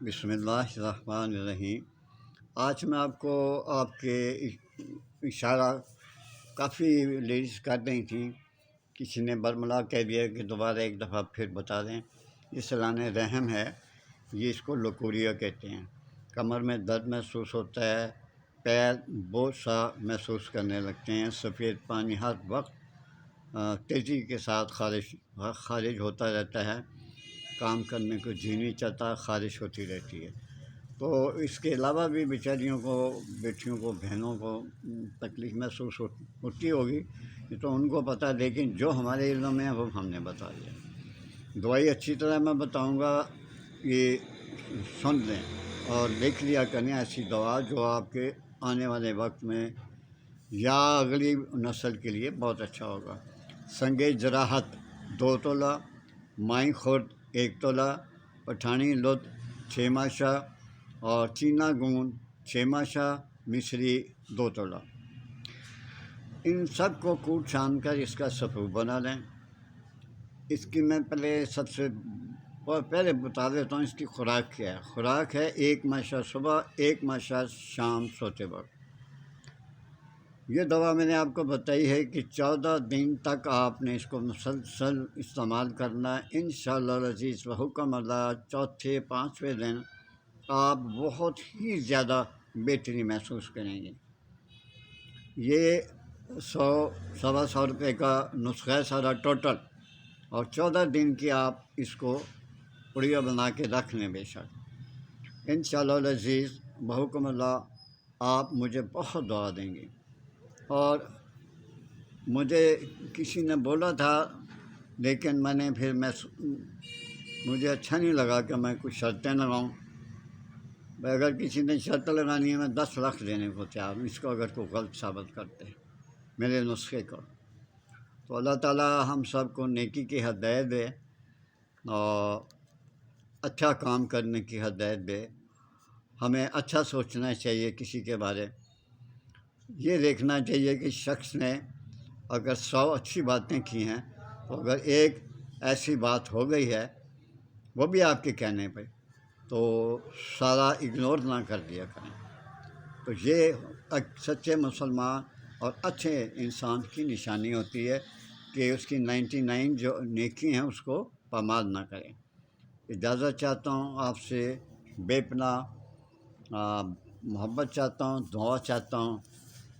بسم اللہ الرحمن الرحیم۔ آج میں آپ کو آپ کے اشارہ کافی لیڈیز کر رہی تھیں، کسی نے برملا کہہ دیا کہ دوبارہ ایک دفعہ پھر بتا دیں۔ یہ سلان رحم ہے، یہ اس کو لکوریا کہتے ہیں۔ کمر میں درد محسوس ہوتا ہے، پیر بوجھ سا محسوس کرنے لگتے ہیں، سفید پانی ہر وقت تیزی کے ساتھ خارج ہوتا رہتا ہے، کام کرنے کو جی نہیں چاہتا، خارش ہوتی رہتی ہے۔ تو اس کے علاوہ بھی بیچاریوں کو، بیٹیوں کو، بہنوں کو تکلیف محسوس ہوتی ہوگی، یہ تو ان کو پتہ ہے، لیکن جو ہمارے علم میں ہے وہ ہم نے بتا دیا۔ دوائی اچھی طرح میں بتاؤں گا، یہ سن لیں اور لکھ لیا کریں ایسی دوا جو آپ کے آنے والے وقت میں یا اگلی نسل کے لیے بہت اچھا ہوگا۔ سنگ جراحت 2 تولہ، مائیں خرد 1 تولہ، پٹھانی لط 6 ماشا اور چینا گون 6 ماشا، مصری 2 تولہ۔ ان سب کو کوٹ چھان کر اس کا سفو بنا لیں۔ اس کی میں سب سے پہلے بتا دیتا ہوں اس کی خوراک کیا ہے۔ خوراک ہے 1 ماشا صبح، 1 ماشا شام سوتے وقت۔ یہ دوا میں نے آپ کو بتائی ہے کہ 14 دن تک آپ نے اس کو مسلسل استعمال کرنا ہے۔ انشاءاللہ العزیز بحکم اللہ 4-5ویں دن آپ بہت ہی زیادہ بہتری محسوس کریں گے۔ یہ 100-125 روپے کا نسخہ ہے سارا ٹوٹل، اور 14 دن کی آپ اس کو پڑیا بنا کے رکھ لیں بے شک۔ انشاءاللہ العزیز بحکم اللہ آپ مجھے بہت دعا دیں گے۔ اور مجھے کسی نے بولا تھا، لیکن میں نے پھر مجھے اچھا نہیں لگا کہ میں کچھ شرطیں لگاؤں۔ اگر کسی نے شرط لگانی ہے میں 10 لاکھ دینے کو تیار ہوں اس کو، اگر کوئی غلط ثابت کرتے میرے نسخے کو۔ تو اللہ تعالیٰ ہم سب کو نیکی کی ہدایت دے اور اچھا کام کرنے کی ہدایت دے۔ ہمیں اچھا سوچنا چاہیے کسی کے بارے، یہ دیکھنا چاہیے کہ شخص نے اگر 100 اچھی باتیں کی ہیں تو اگر ایک ایسی بات ہو گئی ہے وہ بھی آپ کے کہنے پہ، تو سارا اگنور نہ کر دیا کریں۔ تو یہ سچے مسلمان اور اچھے انسان کی نشانی ہوتی ہے کہ اس کی 99 جو نیکی ہیں اس کو پامال نہ کریں۔ اجازت چاہتا ہوں آپ سے، بے پناہ محبت چاہتا ہوں، دعا چاہتا ہوں۔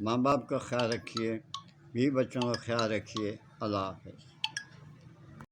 ماں باپ کا خیال رکھیے، بیوی بچوں کا خیال رکھیے۔ اللہ حافظ۔